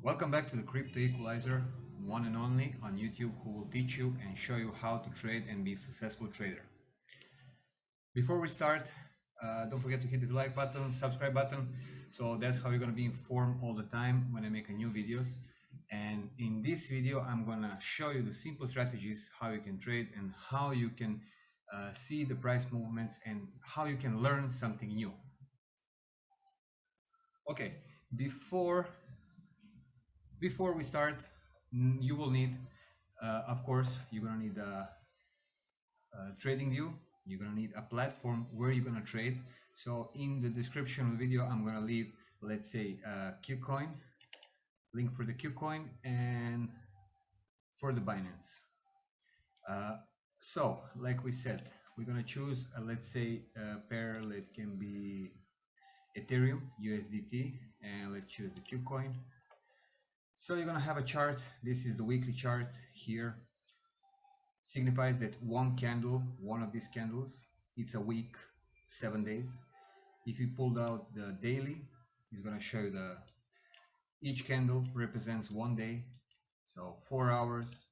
Welcome back to the Crypto Equalizer, one and only on YouTube, who will teach you and show you how to trade and be a successful trader. Before we start, don't forget to hit the like button, subscribe button, so that's how you're going to be informed all the time when I make a new videos. And in this video, I'm going to show you the simple strategies, how you can trade and how you can see the price movements and how you can learn something new. Okay, before we start, you will need, of course, you're gonna need a trading view. You're gonna need a platform where you're gonna trade. So in the description of the video, I'm gonna leave, let's say, KUCOIN, link for the KUCOIN and for the Binance. So like we said, we're gonna choose, let's say, a pair that can be Ethereum, USDT, and let's choose the KUCOIN. So you're gonna have a chart. This is the weekly chart here. Signifies that one of these candles, it's a week, 7 days. If you pulled out the daily, it's gonna show you each candle represents 1 day. So 4 hours,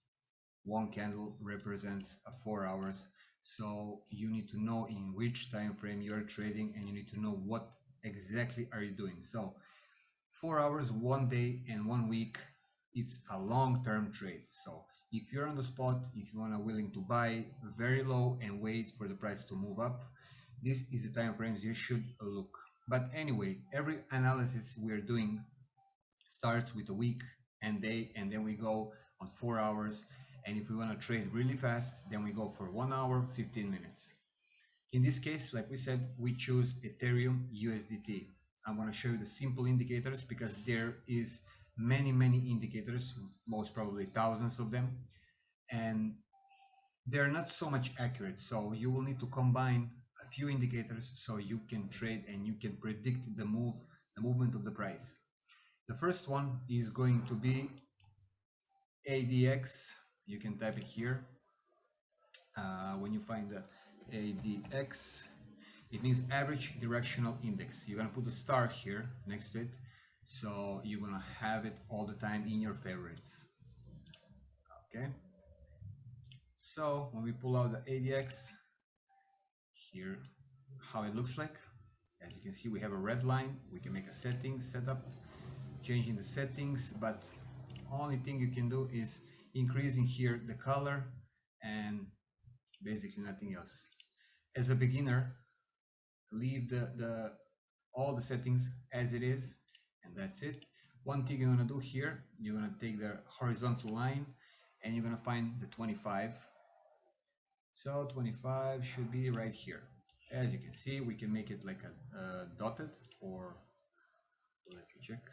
one candle represents 4 hours. So you need to know in which time frame you're trading, and you need to know what exactly are you doing. So 4 hours, 1 day, and 1 week, it's a long-term trade. So if you're on the spot, if you are willing to buy very low and wait for the price to move up, this is the time frames you should look. But anyway, every analysis we're doing starts with a week and day, and then we go on 4 hours. And if we want to trade really fast, then we go for 1 hour, 15 minutes. In this case, like we said, we choose Ethereum USDT. I'm going to show you the simple indicators because there is many indicators, most probably thousands of them, and they're not so much accurate. So you will need to combine a few indicators so you can trade and you can predict the movement of the price. The first one is going to be ADX. You can type it here. When you find the ADX, it means average directional index. You're gonna put a star here next to it, so you're gonna have it all the time in your favorites. Okay, so when we pull out the ADX, here how it looks like. As you can see, we have a red line. We can make a setup, changing the settings, but only thing you can do is increasing here the color and basically nothing else. As a beginner, leave all the settings as it is, and that's it. One thing you're gonna do here, you're gonna take the horizontal line and you're gonna find the 25. So 25 should be right here. As you can see, we can make it like a dotted, or let me check,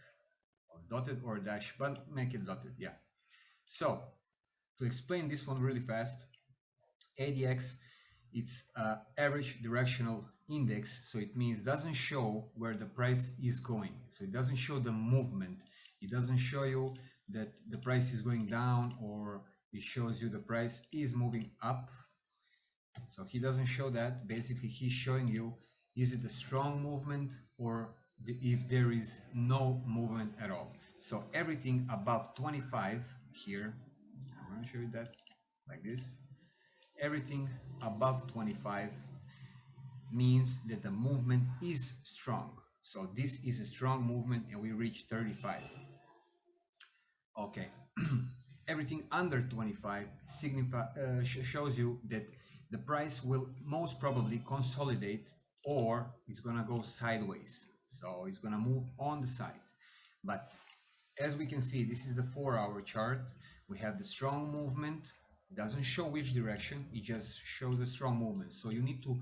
or dotted or dash, but make it dotted, yeah. So to explain this one really fast, ADX, it's average directional index, so it means doesn't show where the price is going. So it doesn't show the movement. It doesn't show you that the price is going down, or it shows you the price is moving up. So he doesn't show that. Basically, he's showing you, is it a strong movement or if there is no movement at all. So everything above 25 here, I'm going to show you that like this. Everything above 25 means that the movement is strong. So this is a strong movement and we reach 35. Okay. Everything under 25 shows you that the price will most probably consolidate, or it's gonna go sideways. So it's gonna move on the side. But as we can see, this is the 4-hour chart. We have the strong movement. It doesn't show which direction, it just shows a strong movement. So you need to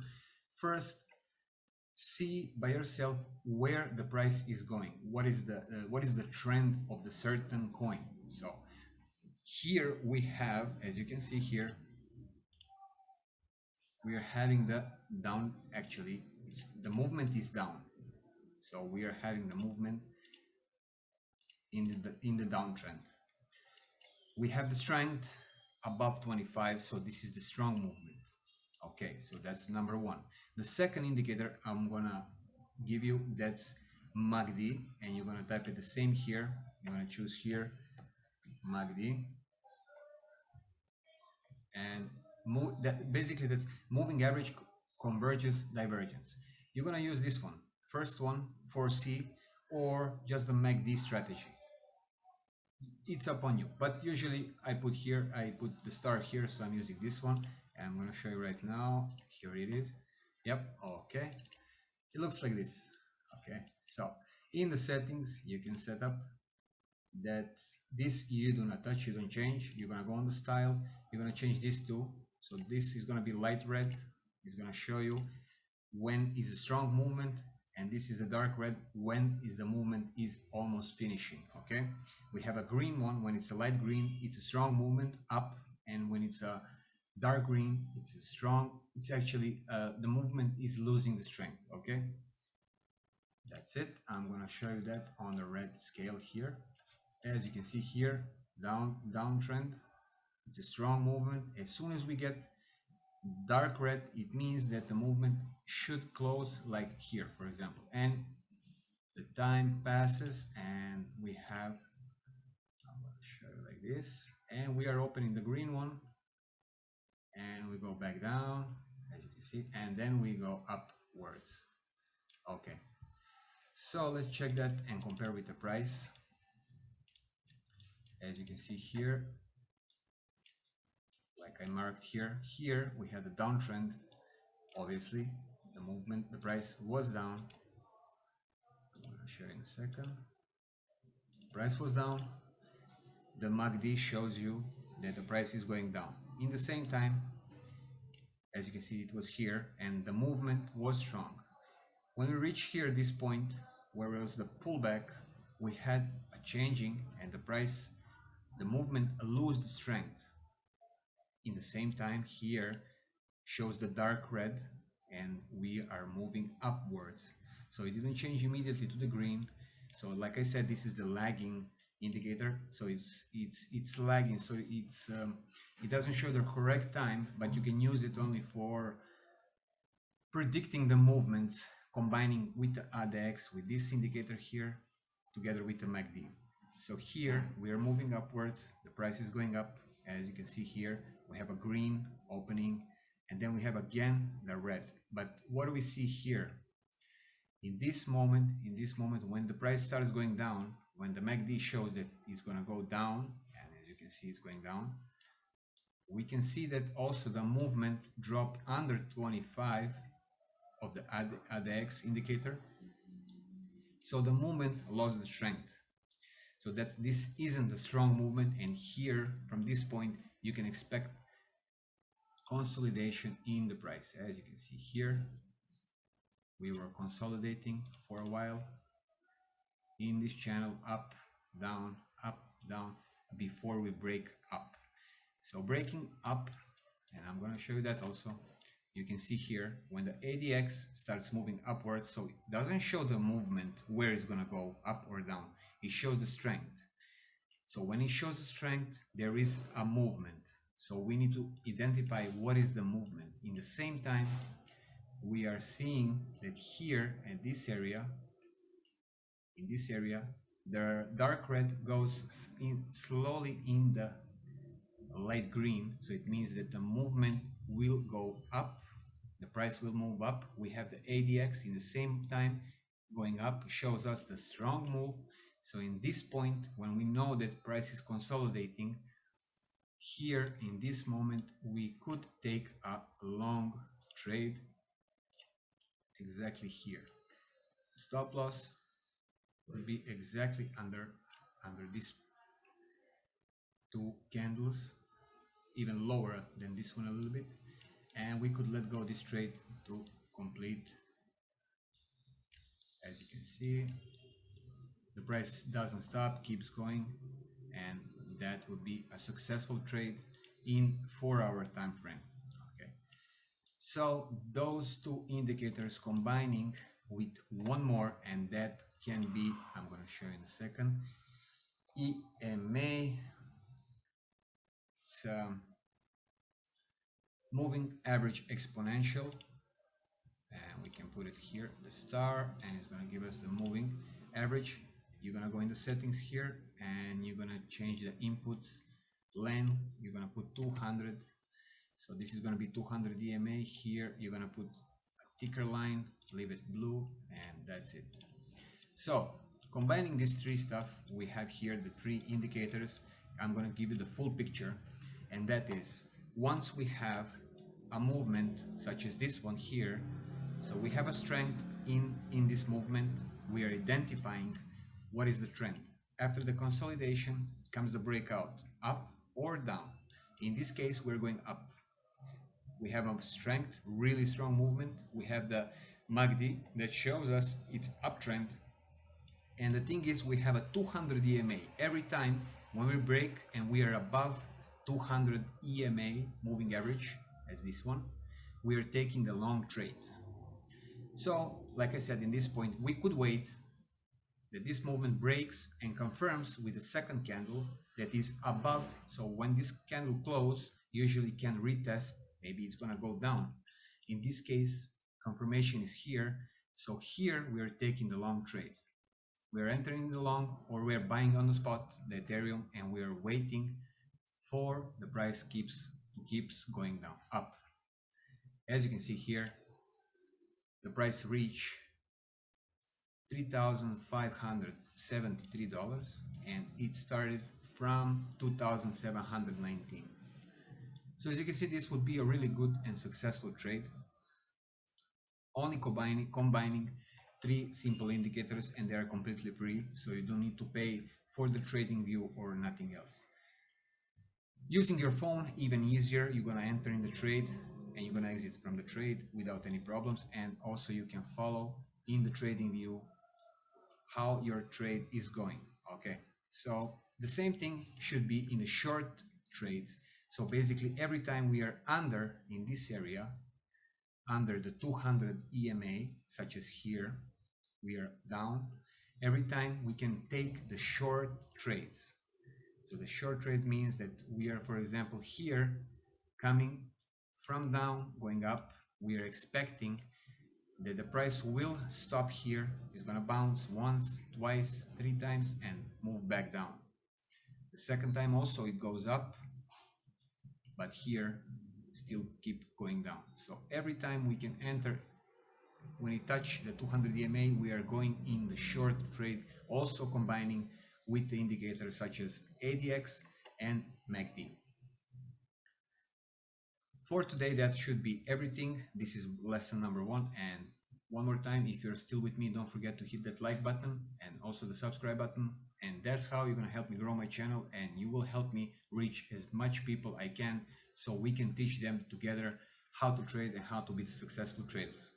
first see by yourself where the price is going. What is the trend of the certain coin? So here we have, as you can see here, we are having the down. Actually, the movement is down. So we are having the movement in the downtrend. We have the strength above 25, so this is the strong movement. Okay, so that's number one. The second indicator I'm gonna give you, that's MACD, and you're gonna type it the same here. you're going to choose here MACD, and basically that's moving average converges divergence. You're going to use this one, first one, 4C, or just the MACD strategy. It's up on you, but usually I put the star here, so I'm using this one, and I'm going to show you right now. Here it is. Yep. Okay, it looks like this. Okay, so in the settings you can set up that this you do not touch, you don't change. You're going to go on the style, you're going to change this too. So this is going to be light red. It's going to show you when is a strong movement, and this is the dark red when is the movement is almost finishing. Okay, we have a green one. When it's a light green, it's a strong movement up, and when it's a dark green, it's a strong, it's actually the movement is losing the strength. Okay, that's it. I'm going to show you that on the red scale here. As you can see here, downtrend, it's a strong movement. As soon as we get dark red, it means that the movement should close like here, for example, and the time passes, and we have, I'm going to show you like this, and we are opening the green one, and we go back down, as you can see, and then we go upwards. Okay, so let's check that and compare with the price. As you can see here, like I marked here, we had a downtrend. Obviously, the movement, the price was down. I'm going to show you in a second. Price was down. The MACD shows you that the price is going down. In the same time, as you can see, it was here, and the movement was strong. When we reach here, this point, where it was the pullback, we had a changing, and the price, the movement lost strength. In the same time, here shows the dark red, and we are moving upwards. So it didn't change immediately to the green. So like I said, this is the lagging indicator. So it's lagging. So it doesn't show the correct time, but you can use it only for predicting the movements, combining with the ADX with this indicator here, together with the MACD. So here we are moving upwards. The price is going up. As you can see here, we have a green opening, and then we have again the red. But what do we see here? In this moment, when the price starts going down, when the MACD shows that it's going to go down, and as you can see, it's going down, we can see that also the movement dropped under 25 of the ADX indicator. So the movement lost the strength. So this isn't a strong movement, and here from this point you can expect consolidation in the price. As you can see here, we were consolidating for a while in this channel, up, down, before we break up. So breaking up, and I'm going to show you that also, you can see here when the ADX starts moving upwards, so it doesn't show the movement where it's going to go up or down, it shows the strength. So when it shows the strength, there is a movement. So we need to identify what is the movement. In the same time, we are seeing that here in this area, the dark red goes slowly in the light green. So it means that the movement will go up, the price will move up. We have the ADX in the same time going up, shows us the strong move. So in this point, when we know that price is consolidating, here in this moment, we could take a long trade exactly here. Stop loss will be exactly under these two candles, even lower than this one a little bit, and we could let go this trade to complete. As you can see, the price doesn't stop, keeps going, and that would be a successful trade in 4-hour time frame. Okay, so those two indicators combining with one more, and that can be, I'm going to show you in a second, EMA. It's moving average exponential, and we can put it here, the star, and it's going to give us the moving average. you're gonna go in the settings here and you're gonna change the inputs length. You're gonna put 200. So this is gonna be 200 EMA. Here you're gonna put a ticker line, leave it blue, and that's it. So combining these three stuff, we have here the three indicators. I'm gonna give you the full picture, and that is once we have a movement such as this one here, so we have a strength in this movement, we are identifying what is the trend. After the consolidation comes the breakout, up or down. In this case, we're going up. We have a strength, really strong movement. We have the MACD that shows us its uptrend. And the thing is, we have a 200 EMA. Every time when we break and we are above 200 EMA moving average, as this one, we are taking the long trades. So, like I said, in this point, we could wait that this movement breaks and confirms with the second candle that is above. So when this candle closes, usually can retest, maybe it's gonna go down. In this case, confirmation is here. So here we are taking the long trade. We are entering the long, or we are buying on the spot the Ethereum, and we are waiting for the price keeps going down, up. As you can see here, the price reached $3,573, and it started from 2,719. So as you can see, this would be a really good and successful trade, only combining three simple indicators, and they are completely free, so you don't need to pay for the trading view or nothing else. Using your phone, even easier. You're gonna enter in the trade and you're gonna exit from the trade without any problems, and also you can follow in the trading view how your trade is going. Okay, so the same thing should be in the short trades. So basically every time we are under in this area, under the 200 EMA, such as here, we are down. Every time we can take the short trades. So the short trade means that we are, for example, here coming from down, going up. We are expecting that the price will stop here, is gonna bounce once, twice, three times, and move back down. The second time also it goes up, but here still keep going down. So every time we can enter, when it touch the 200 EMA, we are going in the short trade, also combining with the indicators such as ADX and MACD. For today, that should be everything. This is lesson number 1. And one more time, if you're still with me, don't forget to hit that like button and also the subscribe button. And that's how you're going to help me grow my channel, and you will help me reach as much people I can, so we can teach them together how to trade and how to be successful traders.